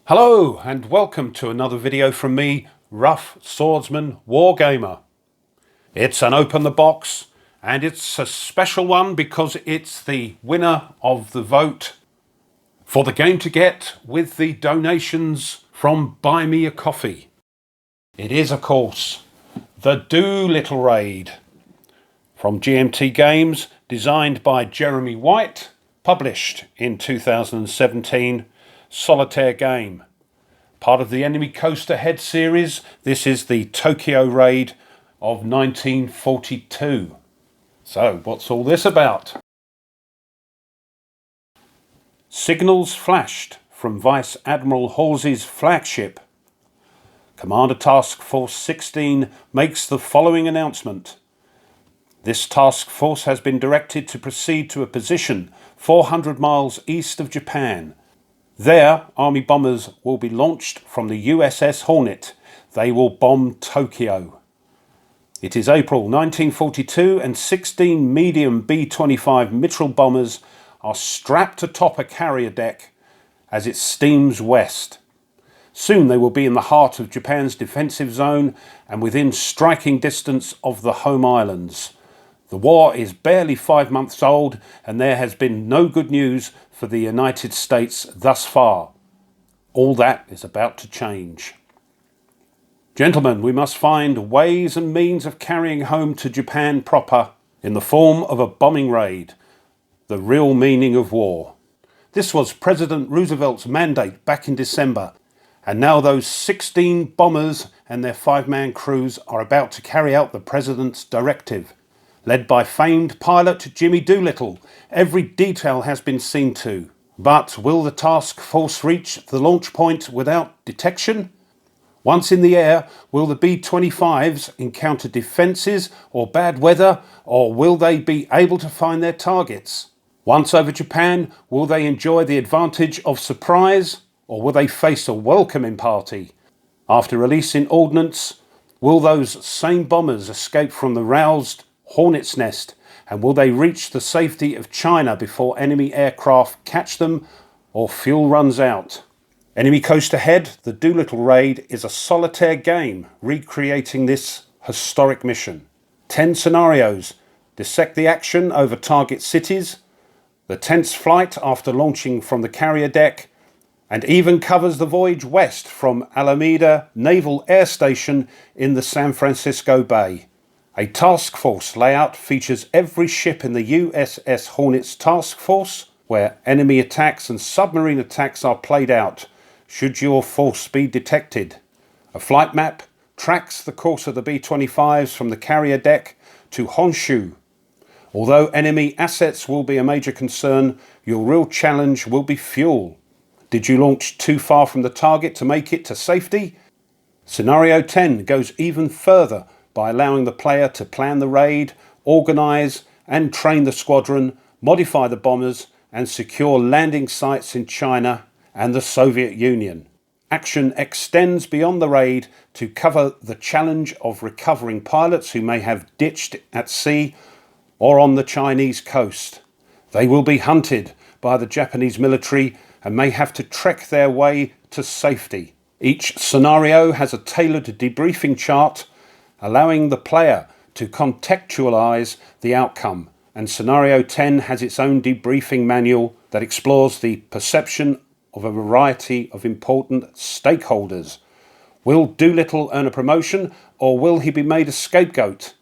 Hello and welcome to another video from me, Rough Swordsman Wargamer. It's an open the box and it's a special one because it's the winner of the vote for the game to get with the donations from Buy Me a Coffee. It is, of course, the Doolittle Raid from GMT Games, designed by Jeremy White, published in 2017. Solitaire game. Part of the Enemy Coast Ahead series, this is the Tokyo Raid of 1942. So, what's all this about? Signals flashed from Vice Admiral Halsey's flagship. Commander Task Force 16 makes the following announcement. This task force has been directed to proceed to a position 400 miles east of Japan. There, Army bombers will be launched from the USS Hornet. They will bomb Tokyo. It is April 1942 and 16 medium B-25 Mitchell bombers are strapped atop a carrier deck as it steams west. Soon they will be in the heart of Japan's defensive zone and within striking distance of the home islands. The war is barely 5 months old and there has been no good news for the United States thus far. All that is about to change. Gentlemen, we must find ways and means of carrying home to Japan proper in the form of a bombing raid, the real meaning of war. This was President Roosevelt's mandate back in December, and now those 16 bombers and their 5-man crews are about to carry out the President's directive. Led by famed pilot Jimmy Doolittle, every detail has been seen to. But will the task force reach the launch point without detection? Once in the air, will the B-25s encounter defences or bad weather, or will they be able to find their targets? Once over Japan, will they enjoy the advantage of surprise, or will they face a welcoming party? After releasing ordnance, will those same bombers escape from the roused Hornet's nest, and will they reach the safety of China before enemy aircraft catch them or fuel runs out? Enemy Coast Ahead, the Doolittle Raid is a solitaire game recreating this historic mission. 10 scenarios dissect the action over target cities, the tense flight after launching from the carrier deck, and even covers the voyage west from Alameda Naval Air Station in the San Francisco Bay. A task force layout features every ship in the USS Hornet's task force, where enemy attacks and submarine attacks are played out, should your force be detected. A flight map tracks the course of the B-25s from the carrier deck to Honshu. Although enemy assets will be a major concern, your real challenge will be fuel. Did you launch too far from the target to make it to safety? Scenario 10 goes even further by allowing the player to plan the raid, organise and train the squadron, modify the bombers and secure landing sites in China and the Soviet Union. Action extends beyond the raid to cover the challenge of recovering pilots who may have ditched at sea or on the Chinese coast. They will be hunted by the Japanese military and may have to trek their way to safety. Each scenario has a tailored debriefing chart allowing the player to contextualise the outcome, and Scenario 10 has its own debriefing manual that explores the perception of a variety of important stakeholders. Will Doolittle earn a promotion, or will he be made a scapegoat?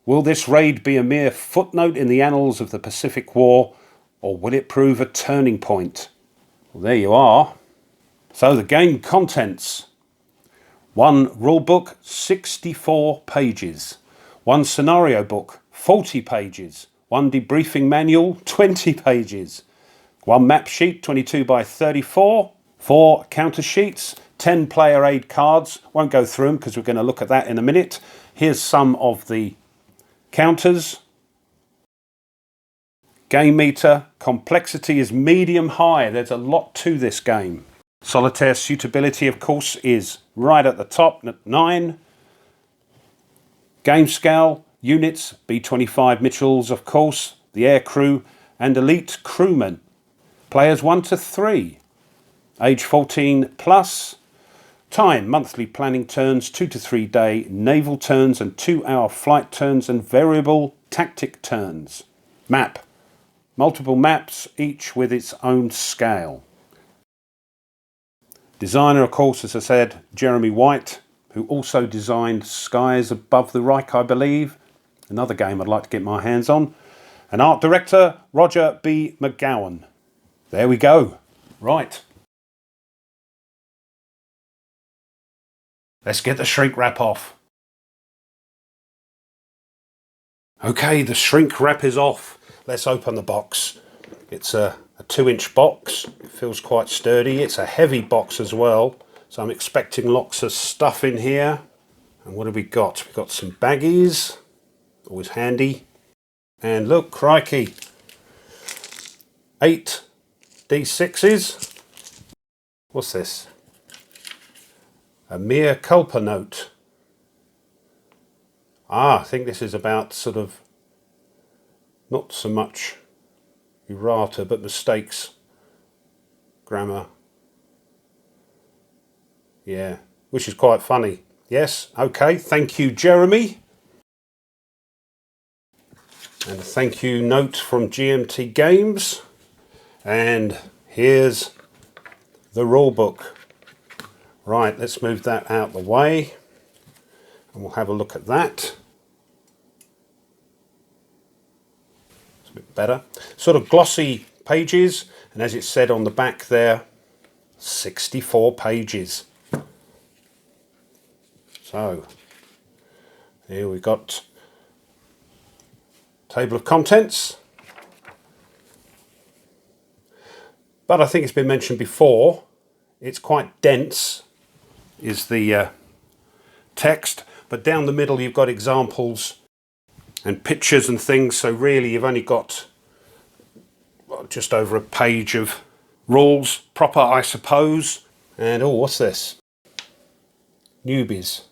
Will this raid be a mere footnote in the annals of the Pacific War, or will it prove a turning point? Well, there you are. So the game contents. 1 rulebook, 64 pages. 1 scenario book, 40 pages. 1 debriefing manual, 20 pages. 1 map sheet, 22 by 34. 4 counter sheets, 10 player aid cards. Won't go through them because we're going to look at that in a minute. Here's some of the counters. Game meter, complexity is medium high. There's a lot to this game. Solitaire suitability, of course, is right at the top at 9. Game scale, units, B-25 Mitchells, of course, the air crew and elite crewmen. Players 1 to 3. Age 14 plus. Time, monthly planning turns, 2 to 3 day naval turns and 2-hour flight turns and variable tactic turns. Map. Multiple maps, each with its own scale. Designer, of course, as I said, Jeremy White, who also designed Skies Above the Reich, I believe. Another game I'd like to get my hands on. And art director, Roger B. McGowan. There we go. Right. Let's get the shrink wrap off. Okay, the shrink wrap is off. Let's open the box. It's a 2-inch box. It feels quite sturdy. It's a heavy box as well. So I'm expecting lots of stuff in here. And what have we got? We've got some baggies. Always handy. And look, crikey. 8 D6s. What's this? A mea culpa note. I think this is about sort of not so much errata but mistakes, grammar. Yeah, which is quite funny. Yes, okay, thank you, Jeremy. And a thank you note from GMT Games. And here's the rulebook. Right, let's move that out the way and we'll have a look at that. It's a bit better. Sort of glossy pages, and as it said on the back there, 64 pages. So, here we've got table of contents. But I think it's been mentioned before, it's quite dense, is the text, but down the middle you've got examples and pictures and things, so really you've only got just over a page of rules, proper I suppose. And oh, what's this? Newbies.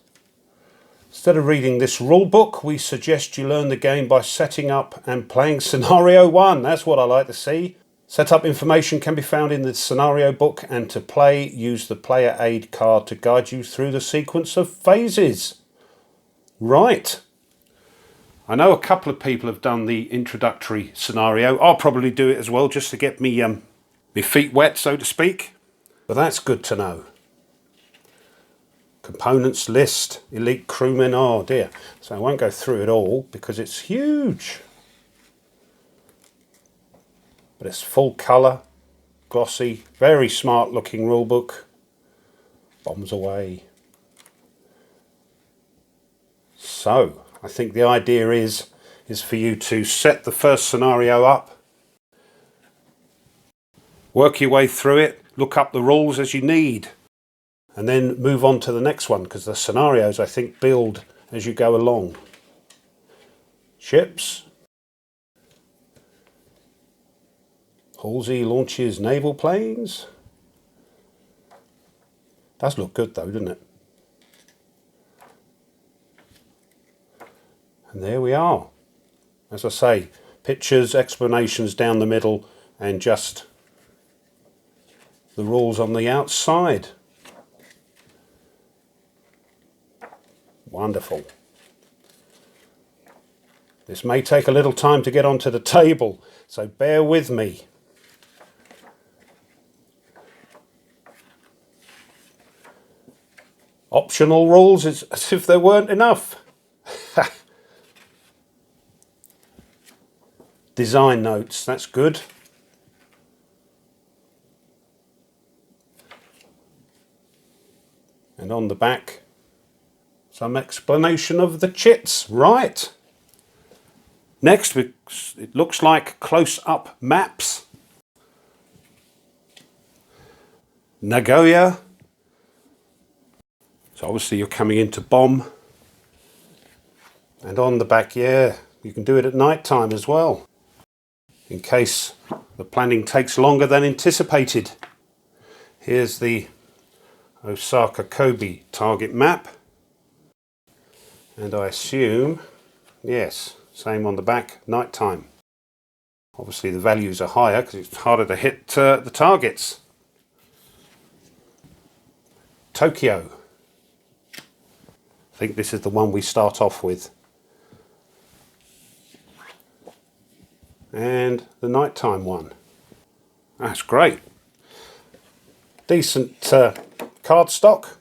Instead of reading this rule book, we suggest you learn the game by setting up and playing scenario 1. That's what I like to see. Setup information can be found in the scenario book, and to play, use the player aid card to guide you through the sequence of phases. Right. I know a couple of people have done the introductory scenario. I'll probably do it as well, just to get me my feet wet, so to speak. But that's good to know. Components list, elite crewmen, oh dear. So I won't go through it all because it's huge. But it's full colour, glossy, very smart looking rulebook. Bombs away. So, I think the idea is for you to set the first scenario up, work your way through it, look up the rules as you need, and then move on to the next one, because the scenarios, I think, build as you go along. Ships. Halsey launches naval planes. Does look good though, doesn't it? And there we are. As I say, pictures, explanations down the middle, and just the rules on the outside. Wonderful. This may take a little time to get onto the table, so bear with me. Optional rules as if there weren't enough. Design notes, that's good. And on the back, some explanation of the chits. Right. Next, it looks like close-up maps. Nagoya. So obviously you're coming into bomb. And on the back, yeah, you can do it at night time as well, in case the planning takes longer than anticipated. Here's the Osaka Kobe target map. And I assume, yes, same on the back, night time. Obviously the values are higher because it's harder to hit the targets. Tokyo. I think this is the one we start off with. And the nighttime one. That's great. Decent card stock.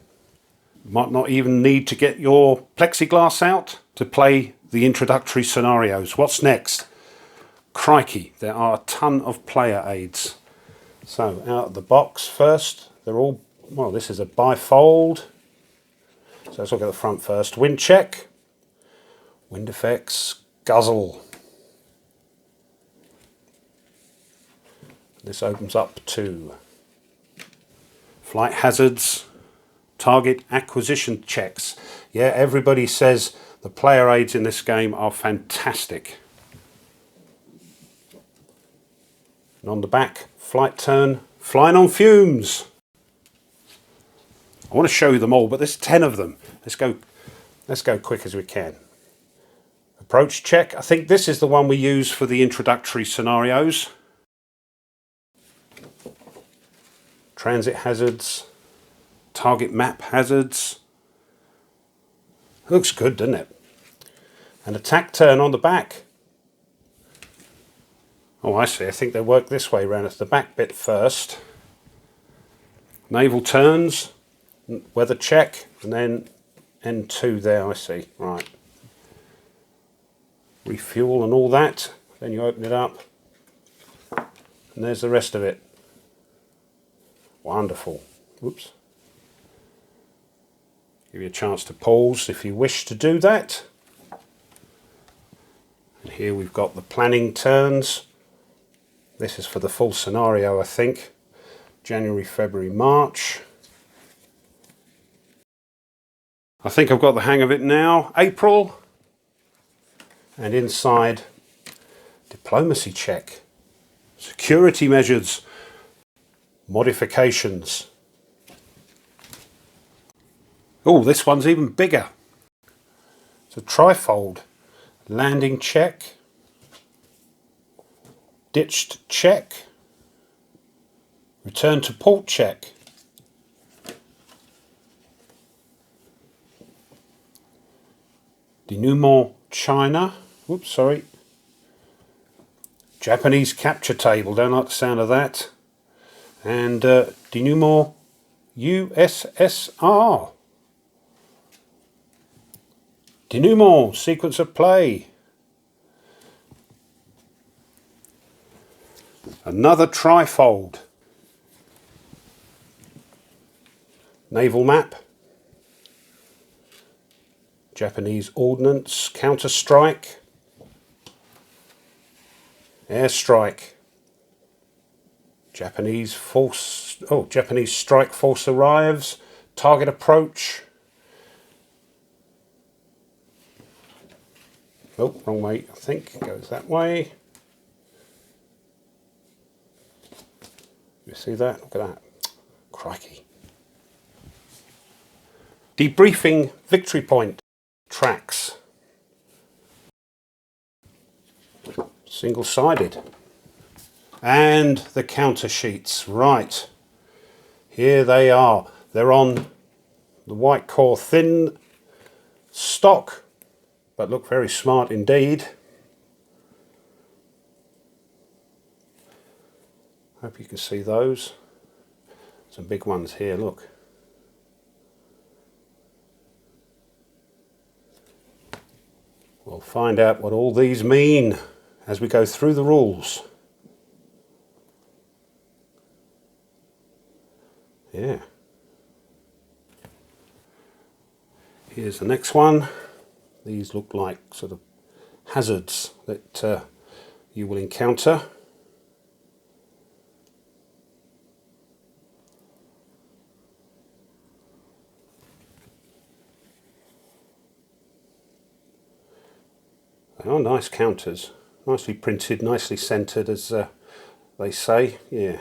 Might not even need to get your plexiglass out to play the introductory scenarios. What's next? Crikey, there are a ton of player aids. So out of the box first, they're all, well, this is a bifold. So let's look at the front first. Wind check, wind effects, guzzle. This opens up to flight hazards, target acquisition checks. Yeah, everybody says the player aids in this game are fantastic. And on the back, flight turn, flying on fumes. I want to show you them all, but there's 10 of them. Let's go quick as we can. Approach check. I think this is the one we use for the introductory scenarios. Transit hazards, target map hazards. Looks good, doesn't it? An attack turn on the back. Oh, I see. I think they work this way around. It's the back bit first. Naval turns, weather check, and then N2 there, I see. Right. Refuel and all that. Then you open it up. And there's the rest of it. Wonderful. Whoops. Give you a chance to pause if you wish to do that. And here we've got the planning turns. This is for the full scenario, I think. January, February, March. I think I've got the hang of it now. April. And inside, diplomacy check. Security measures. Modifications. Oh, this one's even bigger. It's a trifold. Landing check. Ditched check. Return to port check. Denouement China. Whoops, sorry. Japanese capture table. Don't like the sound of that. And denouement USSR. Denouement, sequence of play. Another trifold. Naval map. Japanese ordnance, counter-strike. Airstrike. Japanese force, Japanese strike force arrives. Target approach. Oh, wrong way, I think. It goes that way. You see that? Look at that. Crikey. Debriefing victory point. Tracks. Single-sided. And the counter sheets. Right. Here they are. They're on the white core thin stock, but look very smart indeed. Hope you can see those. Some big ones here, look. We'll find out what all these mean as we go through the rules. Yeah. Here's the next one. These look like sort of hazards that you will encounter. They are nice counters, nicely printed, nicely centered, as they say. Yeah.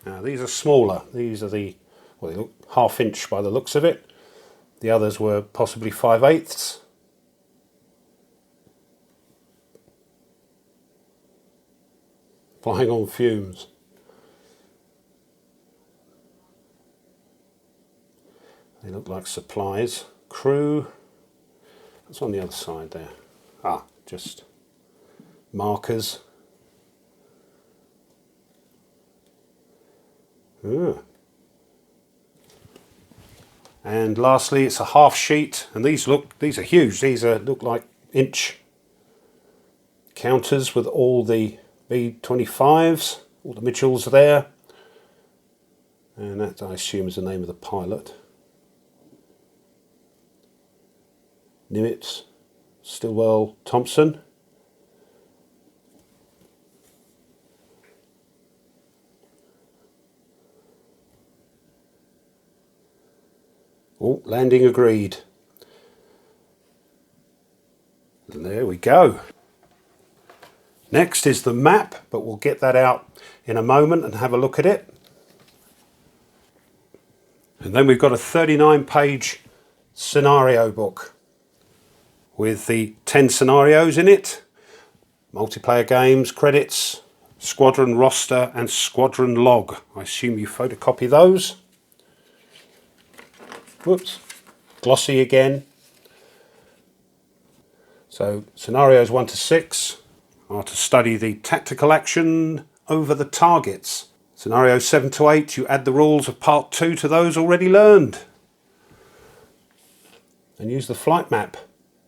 Now these are smaller. These are the, well, they look ½ inch by the looks of it. The others were possibly 5/8. flying on fumes. They look like supplies. Crew. What's on the other side there? Ah, just markers. Ah. And lastly, it's a half sheet, and these are huge. These look like inch counters with all the B-25s, all the Mitchells there, and that I assume is the name of the pilot. Nimitz, Stilwell, Thompson. Oh, landing agreed. And there we go. Next is the map, but we'll get that out in a moment and have a look at it. And then we've got a 39-page scenario book with the 10 scenarios in it. Multiplayer games, credits, squadron roster and squadron log. I assume you photocopy those. Whoops, glossy again. So scenarios 1 to 6 are to study the tactical action over the targets. Scenarios 7 to 8, you add the rules of part 2 to those already learned. And use the flight map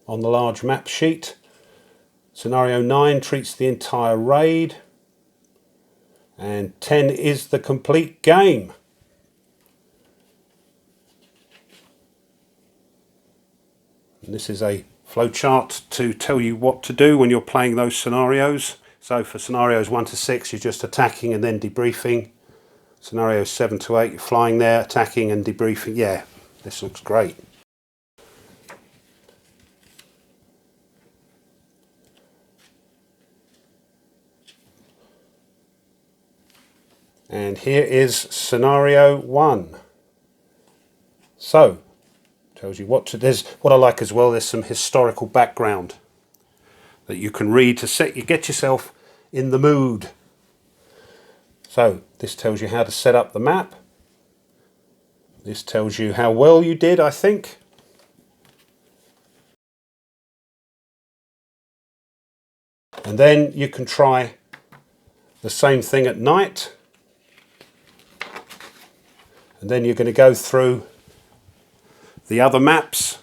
on the large map sheet. Scenario 9 treats the entire raid. And 10 is the complete game. And this is a flowchart to tell you what to do when you're playing those scenarios. So for scenarios 1 to 6, you're just attacking and then debriefing. Scenarios 7 to 8, you're flying there, attacking and debriefing. Yeah, this looks great. And here is scenario 1. So, tells you what to. There's what I like as well. There's some historical background that you can read to get yourself in the mood. So this tells you how to set up the map. This tells you how well you did, I think. And then you can try the same thing at night. And then you're going to go through the other maps.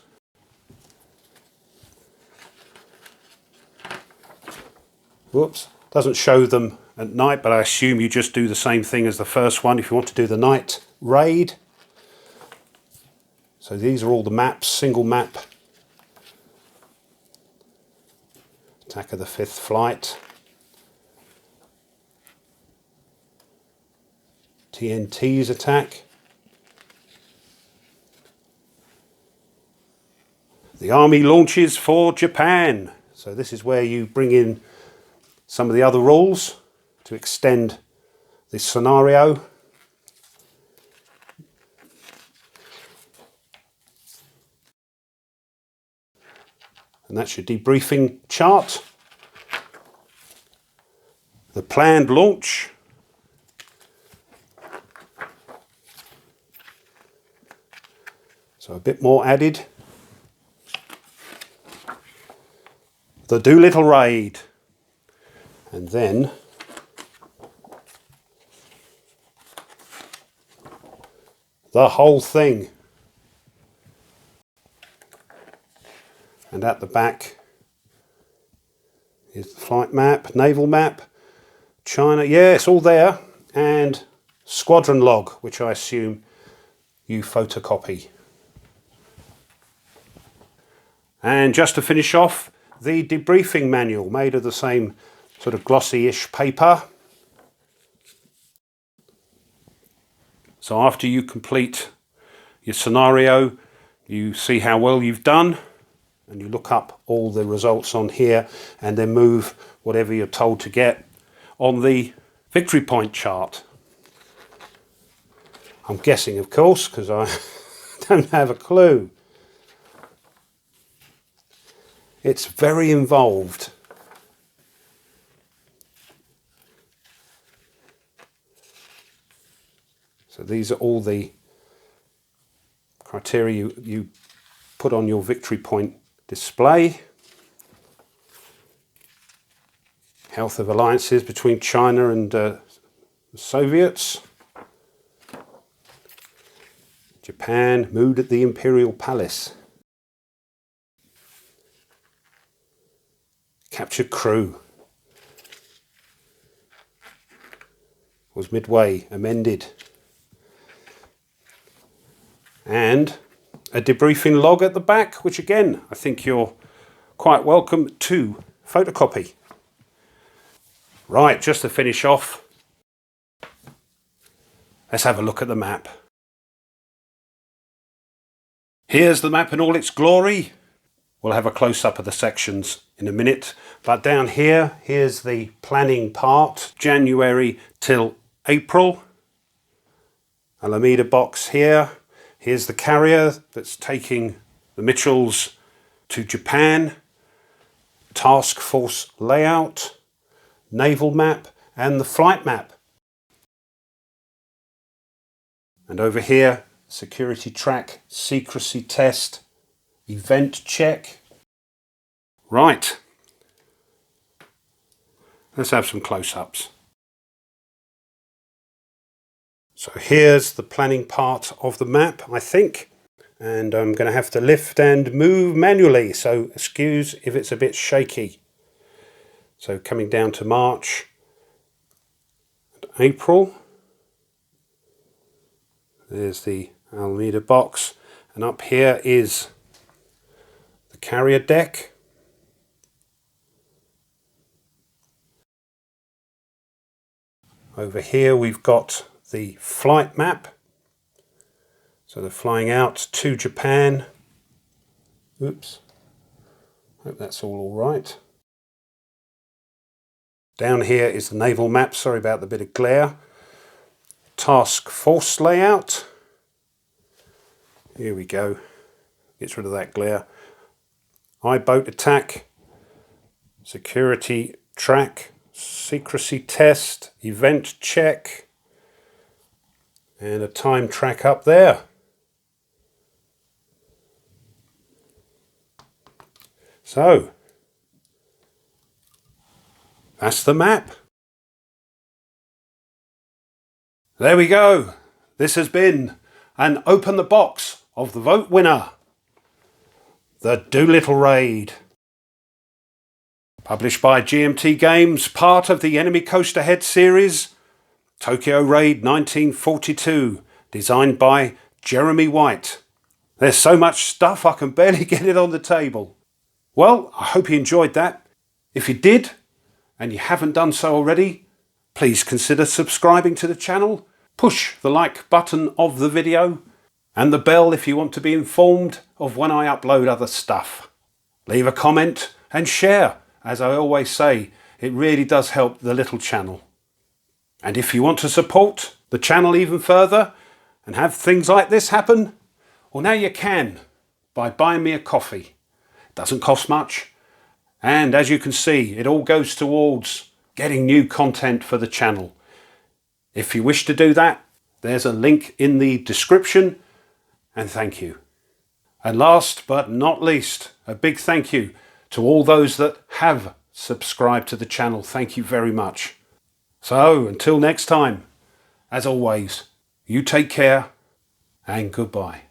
Whoops, doesn't show them at night, but I assume you just do the same thing as the first one if you want to do the night raid. So these are all the maps, single map. Attack of the 5th Flight. TNT's attack. The army launches for Japan. So this is where you bring in some of the other rules to extend this scenario. And that's your debriefing chart. The planned launch. So a bit more added. The Doolittle Raid. And then the whole thing. And at the back is the flight map, naval map, China, yeah, it's all there, and squadron log, which I assume you photocopy. And just to finish off, the debriefing manual, made of the same sort of glossy-ish paper. So after you complete your scenario, you see how well you've done, and you look up all the results on here, and then move whatever you're told to get on the victory point chart. I'm guessing, of course, because I don't have a clue. It's very involved. So these are all the criteria you put on your victory point display. Health of alliances between China and the Soviets. Japan, mood at the Imperial Palace. Captured crew. Was midway, amended. And a debriefing log at the back, which again, I think you're quite welcome to photocopy. Right, just to finish off, let's have a look at the map. Here's the map in all its glory. We'll have a close-up of the sections in a minute. But down here, here's the planning part, January till April. Alameda box here. Here's the carrier that's taking the Mitchells to Japan. Task force layout, naval map, and the flight map. And over here, security track, secrecy test, event check. Right. Let's have some close-ups. So here's the planning part of the map, I think. And I'm going to have to lift and move manually, so excuse if it's a bit shaky. So coming down to March and April. There's the Alameda box. And up here is the carrier deck. Over here we've got the flight map. So they're flying out to Japan. Oops. Hope that's all right. Down here is the naval map. Sorry about the bit of glare. Task force layout. Here we go. Gets rid of that glare. I-boat attack. Security track. Secrecy test. Event check. And a time track up there. So, that's the map. There we go. This has been an open the box of the vote winner, the Doolittle Raid. Published by GMT Games, part of the Enemy Coast Ahead series, Tokyo Raid 1942, designed by Jeremy White. There's so much stuff I can barely get it on the table. Well, I hope you enjoyed that. If you did, and you haven't done so already, please consider subscribing to the channel. Push the like button of the video and the bell if you want to be informed of when I upload other stuff. Leave a comment and share. As I always say, it really does help the little channel. And if you want to support the channel even further and have things like this happen, well, now you can by buying me a coffee. Doesn't cost much, and as you can see, it all goes towards getting new content for the channel. If you wish to do that, there's a link in the description, and thank you. And last but not least, a big thank you to all those that have subscribed to the channel. Thank you very much. So until next time, as always, you take care and goodbye.